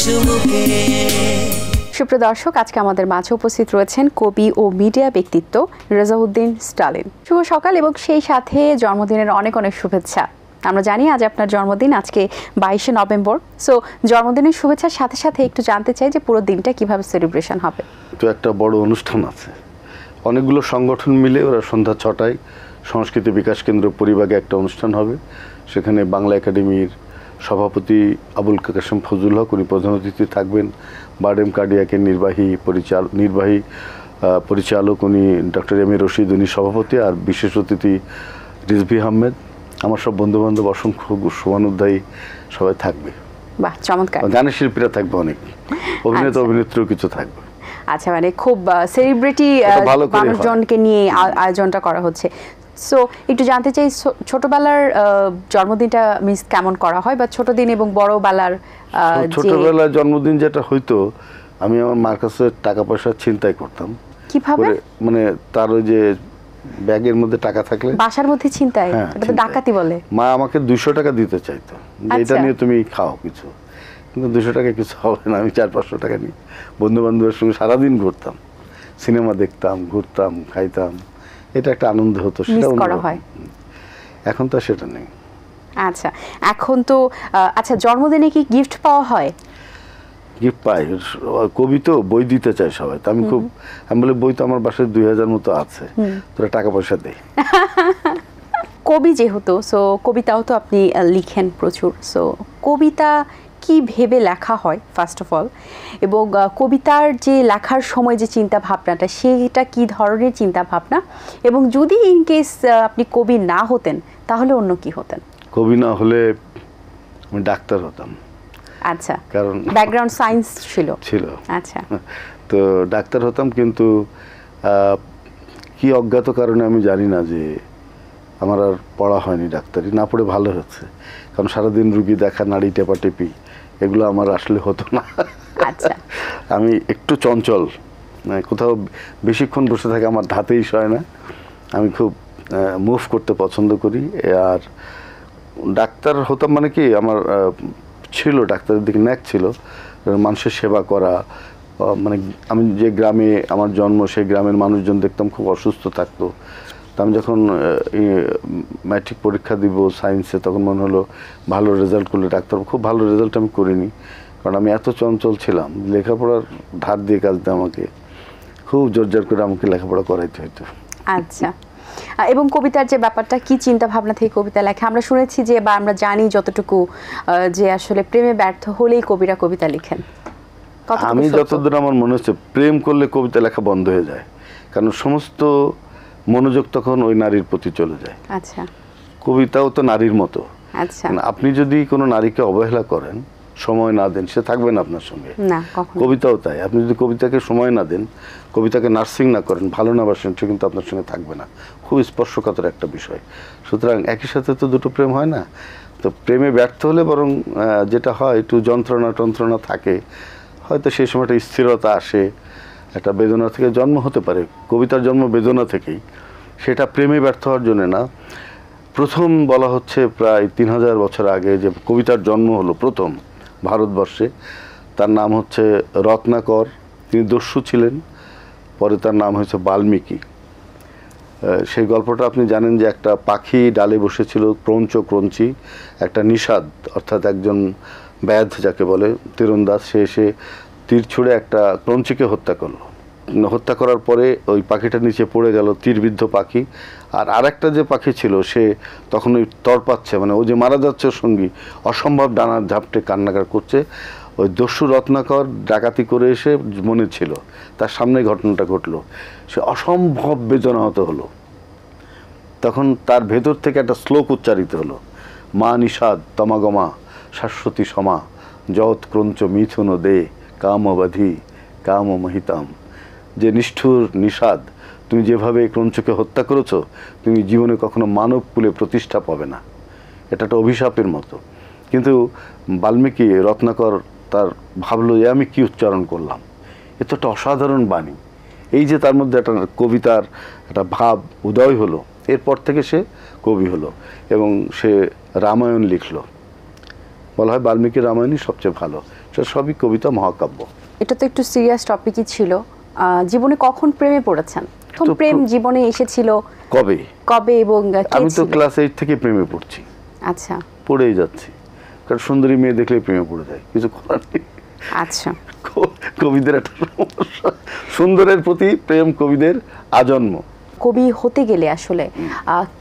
চুমুকে। সুপ্রিয় দর্শক, আজকে আমাদের মাঝে উপস্থিত রয়েছেন কবি ও মিডিয়া ব্যক্তিত্ব রেজাউদ্দিন স্টালিন। শুভ সকাল এবং সেই সাথে জন্মদিনের অনেক অনেক শুভেচ্ছা। আমরা জানি আজ আপনার জন্মদিন, আজকে 22শে নভেম্বর। সো জন্মদিনের শুভেচ্ছার সাথে সাথে একটু জানতে চাই যে পুরো দিনটা কিভাবে সেলিব্রেশন হবে। তো একটা বড় অনুষ্ঠান আছে, অনেকগুলো সংগঠন মিলে ওরা সন্ধ্যা 6টায় সংস্কৃতি বিকাশ কেন্দ্র পরিবাগে একটা অনুষ্ঠান হবে। সেখানে বাংলা একাডেমির সভাপতি আবুল কাশেম ফজলুল হক উনি প্রধান অতিথি থাকবেন। বারডেম কার্ডিয়াকের নির্বাহী পরিচালক উনি ডক্টর এম এ রশিদ উনি সভাপতি, আর বিশেষ অতিথি রিজভি আহমেদ, আমার সব বন্ধুবান্ধব অসংখ্য শুভানুধ্যায়ী সবাই থাকবে। বাহ, চমৎকার। গানের শিল্পীরা থাকবে, অনেক অভিনেতা অভিনেত্রীও কিছু থাকবে। আচ্ছা, মানে খুব সেলিব্রিটি মানুষজনকে নিয়ে আয়োজনটা করা হচ্ছে। সো একটু জানতে চাই ছোটবেলার জন্মদিনটা মিস কেমন করা হয়, বা ছোট দিন এবং বড় বেলার ছোটবেলার জন্মদিন যেটা হয়তো আমি আমার মার কাছে টাকা পয়সা ছিনতাই করতাম। কিভাবে? মানে তার ওই যে ব্যাগের মধ্যে টাকা থাকলে বাসার মধ্যে ছিনতাই, এটা তো ডাকাতি বলে। মা আমাকে 200 টাকা দিতে চাইতো, এটা নিয়ে তুমি খাও কিছু, কিন্তু 200 টাকা কিছু হবে না। আমি 400-500 টাকা নিয়ে বন্ধু বান্ধবের সঙ্গে সারাদিন ঘুরতাম, সিনেমা দেখতাম, ঘুরতাম, খাইতাম, এটা একটা আনন্দ হতো। সেটা করা হয়, এখন তো সেটা নেই। আচ্ছা, এখন তো আচ্ছা, জন্মদিনে কি গিফট পাওয়া হয়? গিফট পাই, কবি তো বই দিতে চায় সবাই, তো আমি বলি বই তো আমার বাসায় 2000 মতো আছে, তোরা টাকা পয়সা দে। কবি যেহেতু, সো কবিতাও তো আপনি লিখেন প্রচুর। সো কবিতা কি ভেবে লেখা হয় ফার্স্ট অফ অল, এবং কবিতার যে লেখার সময় যে চিন্তা ভাবনাটা, সেটা কি ধরনের চিন্তা ভাবনা, এবং যদি ইন কেস আপনি কবি না হতেন তাহলে অন্য কি হতেন? কবি না হলে আমি ডাক্তার হতাম। আচ্ছা, কারণ ব্যাকগ্রাউন্ড সায়েন্স ছিল। আচ্ছা, তো ডাক্তার হতাম, কিন্তু কি অজ্ঞাত কারণে আমি জানি না যে আমার আর পড়া হয়নি ডাক্তারি। না পড়ে ভালো হচ্ছে, কারণ সারাদিন রুগী দেখা, নাড়ি টেপাটেপি, এগুলো আমার আসলে হতো না। আচ্ছা, আমি একটু চঞ্চল, কোথাও বেশিক্ষণ বসে থাকে আমার ধাতেই সয় না, আমি খুব মুভ করতে পছন্দ করি। আর ডাক্তার হতাম মানে কি, আমার ছিল ডাক্তারের দিকে ন্যাক ছিল, মানুষের সেবা করা। মানে আমি যে গ্রামে আমার জন্ম, সেই গ্রামের মানুষজন দেখতাম খুব অসুস্থ থাকতো। তা আমি যখন ম্যাট্রিক পরীক্ষা দিব সায়েন্সে, তখন মনে হলো ভালো রেজাল্ট করলে ডাক্তার। খুব ভালো রেজাল্ট আমি করিনি, কারণ আমি এত চঞ্চল ছিলাম। লেখাপড়ার ধার দিয়ে কাজ দিয়ে আমাকে খুব জোরজার করে আমাকে লেখাপড়া করাইতে হইতো। আচ্ছা, এবং কবিতার যে ব্যাপারটা, কি চিন্তা ভাবনা থেকে কবিতা লেখা? আমরা শুনেছি যে, বা আমরা জানি যতটুকু, যে আসলে প্রেমে ব্যর্থ হলেই কবিরা কবিতা লিখেন। আমি যতদূর আমার মনে হচ্ছে, প্রেম করলে কবিতা লেখা বন্ধ হয়ে যায়, কারণ সমস্ত মনোযোগ তখন ওই নারীর প্রতি চলে যায়। আচ্ছা, কবিতাও তো নারীর মতো। আচ্ছা, আপনি যদি কোনো নারীকে অবহেলা করেন, সময় না দেন, সে থাকবে না আপনার সঙ্গে। না, কখনো। কবিতাও তাই, আপনি যদি কবিতাকে সময় না দেন, কবিতাকে নার্সিং না করেন, ভালো না বাসেন, সে কিন্তু আপনার সঙ্গে থাকবে না। খুব স্পর্শকাতর একটা বিষয়। সুতরাং একই সাথে তো দুটো প্রেম হয় না। তো প্রেমে ব্যর্থ হলে বরং যেটা হয়, একটু যন্ত্রণা থাকে, হয়তো সেই সময়টা স্থিরতা আসে, একটা বেদনা থেকে জন্ম হতে পারে। কবিতার জন্ম বেদনা থেকেই, সেটা প্রেমে ব্যর্থ হওয়ার জন্য না। প্রথম বলা হচ্ছে প্রায় 3000 বছর আগে যে কবিতার জন্ম হলো প্রথম ভারতবর্ষে, তার নাম হচ্ছে রত্নাকর। তিনি দস্যু ছিলেন, পরে তার নাম হয়েছে বাল্মীকি। সেই গল্পটা আপনি জানেন যে একটা পাখি ডালে বসেছিল, ক্রঞ্চি, একটা নিষাদ অর্থাৎ একজন ব্যাধ যাকে বলে তীরন্দাজ, সে এসে তীর ছুঁড়ে একটা ক্রঞ্চিকে হত্যা করলো। হত্যা করার পরে ওই পাখিটা নিচে পড়ে গেল, তীরবিদ্ধ পাখি। আর আরেকটা যে পাখি ছিল, সে তখন ওই তড়পাচ্ছে, মানে ও যে মারা যাচ্ছে সঙ্গী, অসম্ভব ডানার ঝাপটে কান্নাকার করছে। ওই দস্যু রত্নাকর ডাকাতি করে এসে মনে ছিল, তার সামনে ঘটনাটা ঘটলো, সে অসম্ভব বেদনাহত হলো। তখন তার ভেতর থেকে একটা শ্লোক উচ্চারিত হলো, মা নিষাদ তমাগমা শাশ্বতী সমা যৎ ক্রঞ্চ মিথুন দে কামবাধি কাম মহিতাম। যে নিষ্ঠুর নিষাদ, তুমি যেভাবে ক্রঞ্চকে হত্যা করেছো, তুমি জীবনে কখনো মানব কুলে প্রতিষ্ঠা পাবে না। এটা একটা অভিশাপের মতো। কিন্তু বাল্মীকি রত্নাকর তার ভাবলো যে আমি কি উচ্চারণ করলাম, এ তো একটা অসাধারণ বাণী। এই যে তার মধ্যে একটা কবিতার একটা ভাব উদয় হলো, এরপর থেকে সে কবি হলো এবং সে রামায়ণ লিখলো। বলা হয় বাল্মীকি রামায়ণই সবচেয়ে ভালো, সেটা সবই কবিতা, মহাকাব্য। এটা তো একটু সিরিয়াস টপিকই ছিল। জীবনে কখন প্রেমে পড়েছেন? প্রথম তো প্রেম জীবনে এসেছিল কবে? কবে এবং কে আমি তো ছিল? ক্লাস 8 থেকে প্রেমে পড়ছি, আচ্ছা পড়েই যাচ্ছি, কারণ সুন্দরী মেয়ে দেখলেই প্রেমে পড়ে যায়, কিছু করার নেই। আচ্ছা কবিদের একটা সমস্যা, সুন্দরের প্রতি প্রেম কবিদের আজন্ম। কবি হতে গেলে আসলে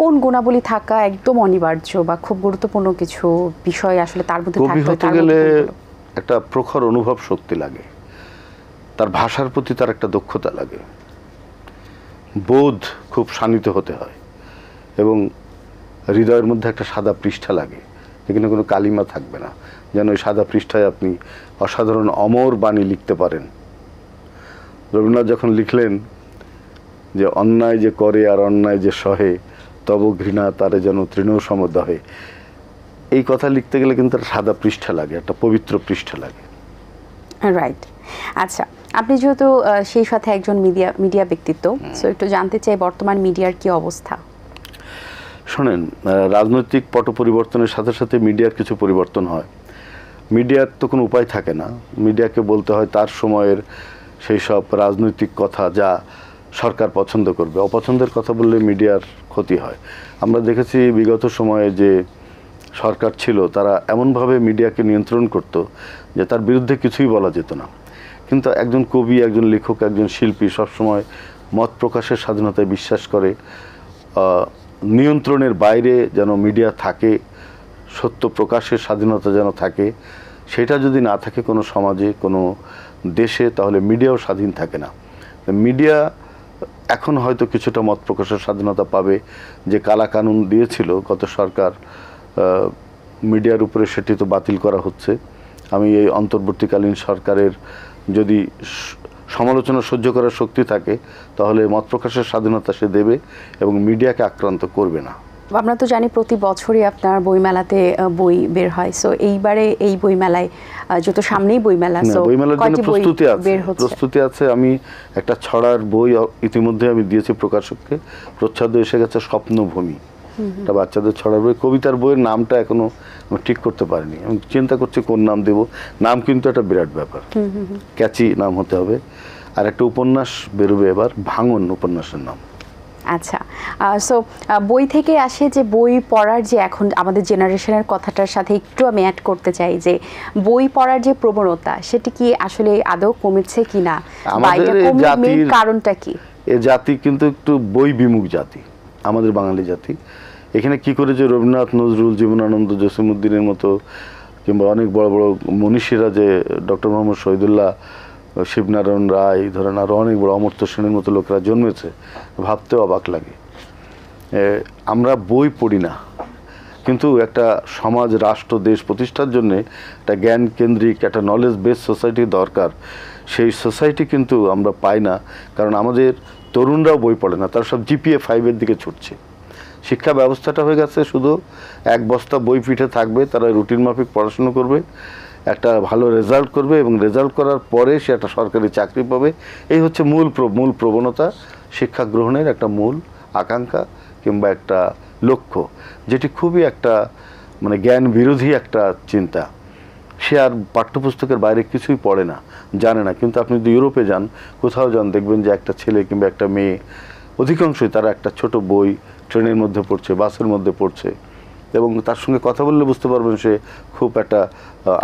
কোন গুণাবলী থাকা একদম অনিবার্য বা খুব গুরুত্বপূর্ণ কিছু বিষয় আসলে তার মধ্যে কবি থাকতে হয়? হতে তার গেলে মধ্যে কোনগুলো? একটা প্রখর অনুভব শক্তি লাগে, তার ভাষার প্রতি তার একটা দক্ষতা লাগে, বোধ খুব শানিত হতে হয়, এবং হৃদয়ের মধ্যে একটা সাদা পৃষ্ঠা লাগে, যেখানে কোনো কালিমা থাকবে না, যেন ওই সাদা পৃষ্ঠায় আপনি অসাধারণ অমর বাণী লিখতে পারেন। রবীন্দ্রনাথ যখন লিখলেন যে অন্যায় যে করে আর অন্যায় যে সহে, তব ঘৃণা তারে যেন তৃণ সমদহে, এই কথা লিখতে গেলে কিন্তু একটা সাদা পৃষ্ঠা লাগে, একটা পবিত্র পৃষ্ঠা লাগে। রাইট। আচ্ছা, আপনি যেহেতু সেই সাথে একজন মিডিয়া ব্যক্তিত্ব, সো একটু জানতে চাই বর্তমান মিডিয়ার কি অবস্থা? শোনেন, রাজনৈতিক পট পরিবর্তনের সাথে সাথে মিডিয়ার কিছু পরিবর্তন হয়। মিডিয়ার তো কোনো উপায় থাকে না, মিডিয়াকে বলতে হয় তার সময়ের সেই সব রাজনৈতিক কথা যা সরকার পছন্দ করবে। অপছন্দের কথা বললে মিডিয়ার ক্ষতি হয়। আমরা দেখেছি বিগত সময়ে যে সরকার ছিল তারা এমনভাবে মিডিয়াকে নিয়ন্ত্রণ করত যে তার বিরুদ্ধে কিছুই বলা যেত না। কিন্তু একজন কবি, একজন লেখক, একজন শিল্পী সবসময় মত প্রকাশের স্বাধীনতায় বিশ্বাস করে। নিয়ন্ত্রণের বাইরে যেন মিডিয়া থাকে, সত্য প্রকাশের স্বাধীনতা যেন থাকে। সেটা যদি না থাকে কোনো সমাজে, কোনো দেশে, তাহলে মিডিয়াও স্বাধীন থাকে না। মিডিয়া এখন হয়তো কিছুটা মত প্রকাশের স্বাধীনতা পাবে, যে কালা কানুন দিয়েছিল গত সরকার মিডিয়ার উপরে, সেটি তো বাতিল করা হচ্ছে। আমি এই অন্তর্বর্তীকালীন সরকারের যদি সমালোচনা সহ্য করার শক্তি থাকে তাহলে মত প্রকাশের স্বাধীনতা সে দেবে এবং মিডিয়াকে আক্রান্ত করবে না। আমরা তো জানি প্রতি বছরই আপনার বইমেলাতে বই বের হয়, সো এইবারে এই বইমেলায় যত সামনেই বইমেলা, সো বইমেলার জন্য প্রস্তুতি আছে, বের হচ্ছে? প্রস্তুতি আছে। আমি একটা ছড়ার বই ইতিমধ্যে আমি দিয়েছি প্রকাশককে, প্রচ্ছদ এসে গেছে, স্বপ্নভূমি, একটা বাচ্চাদের ছড়ার বই। কবিতার বইয়ের নামটা এখনো আমি ঠিক করতে পারিনি, আমি চিন্তা করছি কোন নাম দেব। নাম কিন্তু একটা বিরাট ব্যাপার, ক্যাচি নাম হতে হবে। আর একটা উপন্যাস বেরোবে এবার, ভাঙন উপন্যাসের নাম। আচ্ছা, সো বই থেকে আসে যে বই পড়ার যে এখন আমাদের জেনারেশনের কথাটার সাথে একটু আমি অ্যাড করতে চাই যে বই পড়ার যে প্রবণতা সেটি কি আসলে আদৌ কমেছে কিনা, বা এটা কমার কারণটা কি? এ জাতি কিন্তু একটু বই বিমুখ জাতি, আমাদের বাঙালি জাতি। এখানে কি করে যে রবীন্দ্রনাথ, নজরুল, জীবনানন্দ, জসিমউদ্দিনের মতো, কিংবা অনেক বড় বড় মনীষীরা, যে ডক্টর মোহাম্মদ শহীদুল্লাহ, শিবনারায়ণ রায়, ধরেন আরও অনেক বড় অমর্ত্য সেনের মতো লোকরা জন্মেছে, ভাবতেও অবাক লাগে। আমরা বই পড়ি না, কিন্তু একটা সমাজ, রাষ্ট্র, দেশ প্রতিষ্ঠার জন্য একটা জ্ঞান কেন্দ্রিক, একটা নলেজ বেস সোসাইটি দরকার। সেই সোসাইটি কিন্তু আমরা পাই না, কারণ আমাদের তরুণরাও বই পড়ে না, তারা সব জিপিএ 5-এর দিকে ছুটছে। শিক্ষা ব্যবস্থাটা হয়ে গেছে শুধু এক বস্তা বই পিঠে থাকবে, তারা রুটিন মাফিক পড়াশুনো করবে, একটা ভালো রেজাল্ট করবে, এবং রেজাল্ট করার পরে সে একটা সরকারি চাকরি পাবে। এই হচ্ছে মূল প্রবণতা, শিক্ষা গ্রহণের একটা মূল আকাঙ্ক্ষা কিংবা একটা লক্ষ্য, যেটি খুবই একটা মানে জ্ঞান বিরোধী একটা চিন্তা। সে আর পাঠ্যপুস্তকের বাইরে কিছুই পড়ে না, জানে না। কিন্তু আপনি যদি ইউরোপে যান, কোথাও যান, দেখবেন যে একটা ছেলে কিংবা একটা মেয়ে, অধিকাংশই তারা একটা ছোট বই ট্রেনের মধ্যে পড়ছে, বাসের মধ্যে পড়ছে, এবং তার সঙ্গে কথা বললে বুঝতে পারবেন সে খুব একটা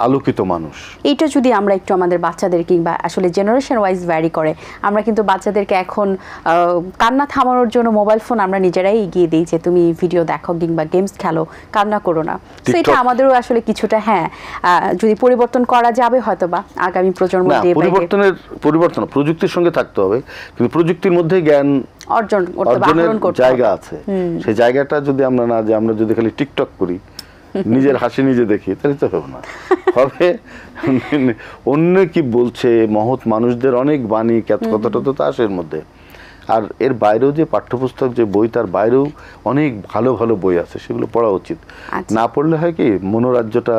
আলোকিত মানুষ। এইটা যদি আমরা একটু আমাদের বাচ্চাদের, কিংবা আসলে জেনারেশন ওয়াইজ ভ্যারি করে, আমরা কিন্তু বাচ্চাদেরকে এখন কান্না থামানোর জন্য মোবাইল ফোন আমরা নিজেরাই এগিয়ে দিই, যে তুমি ভিডিও দেখো কিংবা গেমস খেলো, কান্না করো না। তো এটা আমাদেরও আসলে কিছুটা, হ্যাঁ, যদি পরিবর্তন করা যাবে হয়তো বা আগামী প্রজন্ম দিয়ে। পরিবর্তন প্রযুক্তির সঙ্গে থাকতে হবে, কিন্তু প্রযুক্তির মধ্যে জ্ঞান অর্জনের জায়গা আছে। সেই জায়গাটা যদি আমরা না, যে আমরা যদি খালি টিকটক করি, নিজের হাসি নিজে দেখি, তাহলে তো হবে না। হবে অন্য কি বলছে, মহৎ মানুষদের অনেক বাণী, কতটা তো আসে এর মধ্যে। আর এর বাইরেও যে পাঠ্যপুস্তক, যে বই, তার বাইরেও অনেক ভালো ভালো বই আছে, সেগুলো পড়া উচিত। না পড়লে হয় কি, মনোরাজ্যটা,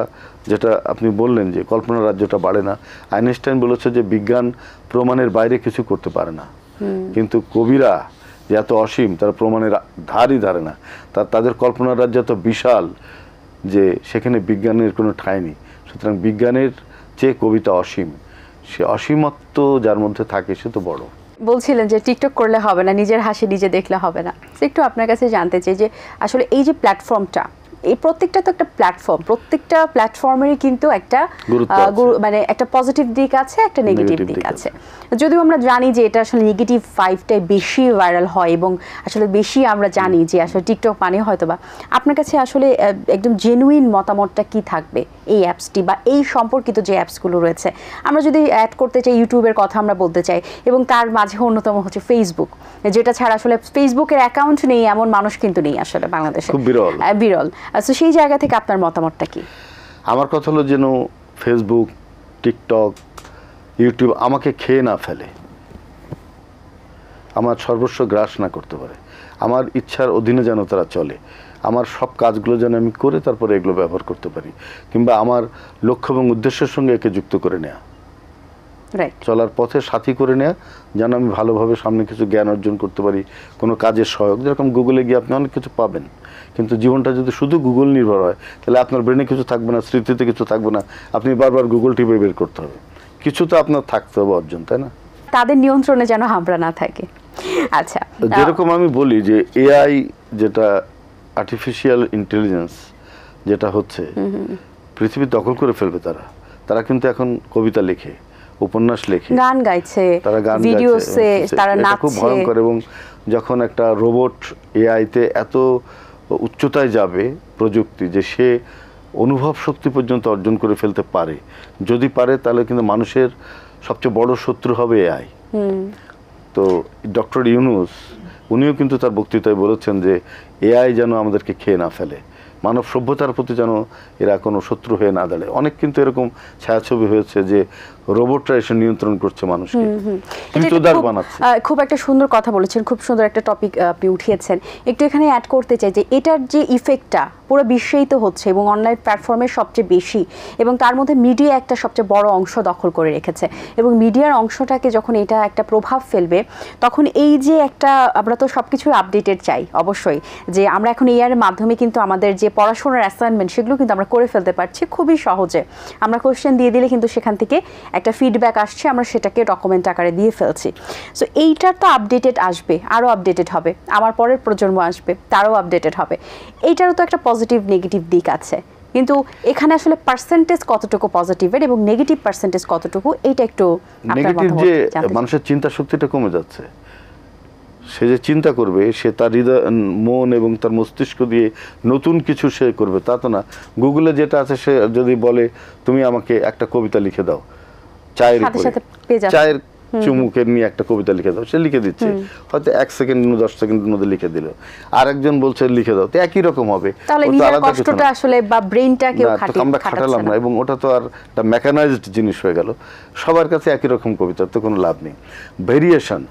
যেটা আপনি বললেন যে কল্পনা রাজ্যটা বাড়ে না। আইনস্টাইন বলেছে যে বিজ্ঞান প্রমাণের বাইরে কিছু করতে পারে না, কিন্তু কবিরা যে এত অসীম, তারা প্রমাণের ধারই ধারে না। তাদের কল্পনার রাজ্য এত বিশাল যে সেখানে বিজ্ঞানের কোনো ঠাঁই নেই। সুতরাং বিজ্ঞানের চেয়ে কবিতা অসীম, সে অসীমত্ব যার মধ্যে থাকে সে তো বড়। বলছিলেন যে টিকটক করলে হবে না, নিজের হাসি নিজে দেখলে হবে না। একটু আপনার কাছে জানতে চাই যে আসলে এই যে প্ল্যাটফর্মটা, এই প্রত্যেকটা তো একটা প্ল্যাটফর্ম, প্রত্যেকটা প্ল্যাটফর্মেরই কিন্তু একটা মানে একটা পজিটিভ দিক আছে, একটা নেগেটিভ দিক আছে। যদিও আমরা জানি যে এটা আসলে নেগেটিভ ভাইবটাই বেশি ভাইরাল হয় এবং আসলে বেশি আমরা জানি যে আসলে টিকটক মানে হয়তো বা আপনার কাছে আসলে একদম জেনুইন মতামতটা কি থাকবে এই অ্যাপসটি বা এই সম্পর্কিত যে অ্যাপসগুলো রয়েছে। আমরা যদি অ্যাড করতে চাই, ইউটিউবের কথা আমরা বলতে চাই, এবং তার মাঝে অন্যতম হচ্ছে ফেসবুক, যেটা ছাড়া আসলে ফেসবুকের অ্যাকাউন্ট নেই এমন মানুষ কিন্তু নেই আসলে বাংলাদেশে, খুব বিরল বিরল। তো সেই জায়গা থেকে আপনার মতামতটা কি? আমার কথা হলো যেন ফেসবুক, টিকটক, ইউটিউব আমাকে খেয়ে না ফেলে, আমার সর্বস্ব গ্রাস না করতে পারে, আমার ইচ্ছার অধীনে যেন তারা চলে, আমার সব কাজগুলো যেন আমি করে তারপরে এগুলো ব্যবহার করতে পারি, কিংবা আমার লক্ষ্য এবং উদ্দেশ্যের সঙ্গে একে যুক্ত করে নেওয়া, চলার পথে সাথী করে নেওয়া, যেন আমি ভালোভাবে সামনে কিছু জ্ঞান অর্জন করতে পারি, কোনো কাজের সহায়ক। যেরকম গুগলে গিয়ে আপনি অনেক কিছু পাবেন, কিন্তু জীবনটা যদি শুধু গুগল নির্ভর হয় তাহলে আপনার ব্রেনে কিছু থাকবে না, স্মৃতিতে কিছু থাকবে না, আপনি বারবার গুগল টিপে বের করতে হবে, কিছু তো আপনার থাকতে হবে অর্জন, তাই না? তাদের নিয়ন্ত্রণে যেন আমরা না থাকি। আচ্ছা, যেরকম আমি বলি যে এআই, যেটা আর্টিফিশিয়াল ইন্টেলিজেন্স যেটা হচ্ছে, পৃথিবী দখল করে ফেলবে তারা কিন্তু এখন কবিতা লেখে, উপন্যাস লেখে, গান গাইছে, তারা গান ভিডিওসে তারা নাচছে, খুব ভয়ঙ্কর। এবং যখন একটা রোবট এআইতে এত উচ্চতায় যাবে প্রযুক্তি, যে সে অনুভব শক্তি পর্যন্ত অর্জন করে ফেলতে পারে, যদি পারে তাহলে কিন্তু মানুষের সবচেয়ে বড় শত্রু হবে এআই। তো ডক্টর ইউনুস উনিও কিন্তু তার বক্তৃতায় বলেছেন যে এআই যেন আমাদেরকে খেয়ে না ফেলে, মানব সভ্যতার প্রতি যেন এরা কোনো শত্রু হয়ে না দাঁড়ায়। অনেক কিন্তু এরকম ছায়াছবি হয়েছে যে রোবটরা এসে নিয়ন্ত্রণ করছে মানুষকে, চুদার বানাচ্ছে। খুব একটা সুন্দর কথা বলেছেন, খুব সুন্দর একটা টপিক আপনি উঠিয়েছেন। একটু এখানে অ্যাড করতে চাই যে এটার যে ইফেক্টটা পুরো বিশ্বেই তো হচ্ছে এবং অনলাইন প্ল্যাটফর্মের সবচেয়ে বেশি, এবং তার মধ্যে মিডিয়া একটা সবচেয়ে বড় অংশ দখল করে রেখেছে, এবং মিডিয়ার অংশটাকে যখন এটা একটা প্রভাব ফেলবে তখন এই যে একটা, আমরা তো সব কিছু আপডেটেড চাই অবশ্যই, যে আমরা এখন এআইয়ের মাধ্যমে কিন্তু আমাদের যে পড়াশোনার অ্যাসাইনমেন্ট সেগুলো কিন্তু আমরা করে ফেলতে পারছি খুবই সহজে। আমরা কোশ্চেন দিয়ে দিলে কিন্তু সেখান থেকে একটা ফিডব্যাক আসছে, আমরা সেটাকে ডকুমেন্ট আকারে দিয়ে ফেলছি। সো এইটার তো আপডেটেড আসবে, আরও আপডেটেড হবে, আমার পরের প্রজন্ম আসবে তারও আপডেটেড হবে। এইটারও তো একটা পজিটিভ নেগেটিভ দিক আছে, কিন্তু এখানে আসলে পার্সেন্টেজ কতটুকু পজিটিভের এবং নেগেটিভ পার্সেন্টেজ কতটুকু, এইটা একটু নেগেটিভ যে মানুষের চিন্তা শক্তিটা কমে যাচ্ছে। সে যে চিন্তা করবে, সে তার হৃদয়, মন এবং তার মস্তিষ্ক দিয়ে নতুন কিছু সে করবে তা তো না। গুগলে যেটা আছে, সে যদি বলে তুমি আমাকে একটা কবিতা লিখে দাও চায়ের উপরে, চায়ের চুমুকের নিয়ে একটা কবিতা লিখে দাও, সে লিখে দিচ্ছে, হয়তো 1 সেকেন্ড 10 সেকেন্ডের মধ্যে লিখে দিল। আরেকজন বলছে লিখে দাও, তো একই রকম হবে। আমরা খাটালাম না, এবং ওটা তো আর একটা মেকানাইজড জিনিস হয়ে গেল। সবার কাছে একই রকম কবিতার তো কোনো লাভ নেই। ভেরিয়েশন,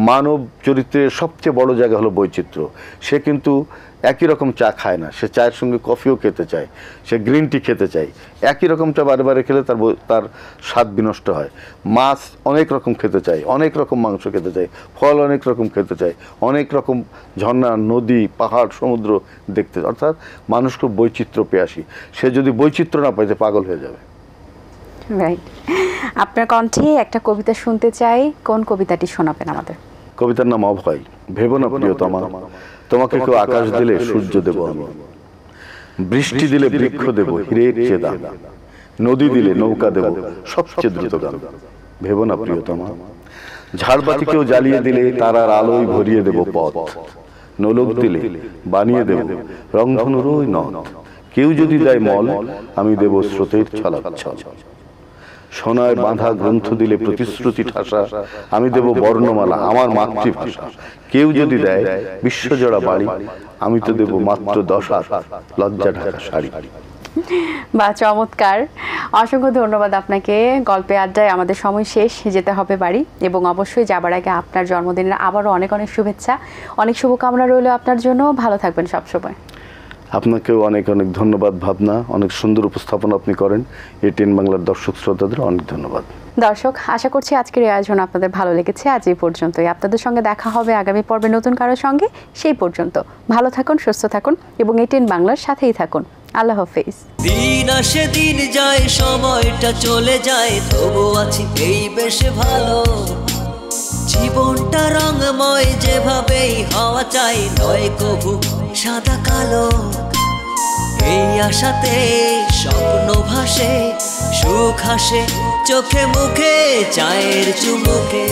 মানব চরিত্রের সবচেয়ে বড় জায়গা হলো বৈচিত্র্য। সে কিন্তু একই রকম চা খায় না, সে চায়ের সঙ্গে কফিও খেতে চায়, সে গ্রিন টি খেতে চায়। একই রকম চা বারে বারে খেলে তার স্বাদ বিনষ্ট হয়। মাছ অনেক রকম খেতে চায়, অনেক রকম মাংস খেতে চায়, ফল অনেক রকম খেতে চায়, অনেক রকম ঝর্ণা, নদী, পাহাড়, সমুদ্র দেখতে। অর্থাৎ মানুষ খুব বৈচিত্র্য পেয়াসী। সে যদি বৈচিত্র্য না পায়, পাগল হয়ে যাবে। রাইট। আপনার কণ্ঠে একটা কবিতা শুনতে চাই, কোন কবিতাটি শোনাবেন আমাদের? কবিতার নাম অভয়। ভেবো না প্রিয়তমা, তোমাকে কেউ আকাশ দিলে সূর্য দেব আমি, বৃষ্টি দিলে বৃক্ষ দেব হিরের চেয়ে দাম, নদী দিলে নৌকা দেব সবচেয়ে দ্রুতগামী। ভেবো না প্রিয়তমা, ঝাড়বাতি কেউ জ্বালিয়ে দিলে তারার আলোয় ভরিয়ে দেব পথ, নোলক দিলে বানিয়ে দেব রংধনুর ওই নথ, কেউ যদি দেয় মল আমি দেব স্রোতের ছলাচ্ছল, সোনায় বাঁধা গ্রন্থ দিলে প্রতিশ্রুতি ঠাসা আমি দেব বর্ণমালা আমার মাতৃভাষা, কেউ যদি দেয় বিশ্বজোড়া বাড়ি আমি তো দেব মাত্র 10 হাত লজ্জা ঢাকা শাড়ি। বা চমৎকার, অসংখ্য ধন্যবাদ আপনাকে। গল্পে আড্ডায় আমাদের সময় শেষ, যেতে হবে বাড়ি, এবং অবশ্যই যাবার আগে আপনার জন্মদিনের আবারও অনেক অনেক শুভেচ্ছা, অনেক শুভকামনা রইল আপনার জন্য। ভালো থাকবেন সবসময়। আপনাকেও অনেক অনেক ধন্যবাদ ভাবনা, অনেক সুন্দর উপস্থাপন আপনি করেন। এটিএন বাংলার দর্শক শ্রোতাদের অনেক ধন্যবাদ। দর্শক, আশা করছি আজকের এই আয়োজন আপনাদের ভালো লেগেছে। আজ এই পর্যন্তই। আপনাদের সঙ্গে দেখা হবে আগামী পর্বে নতুন কারোর সঙ্গে। সেই পর্যন্ত ভালো থাকুন, সুস্থ থাকুন এবং এটিএন বাংলার সাথেই থাকুন। আল্লাহ হাফেজ। দিন আসে দিন যায়, সময়টা চলে যায়, তবু আছি এই বেশ ভালো। জীবনটা রঙময়, যেভাবেই হওয়া চাই, নয় কভু সাদা কালো। এই আশাতে স্বপ্ন ভাসে, সুখ হাসে চোখে মুখে, চায়ের চুমুকে।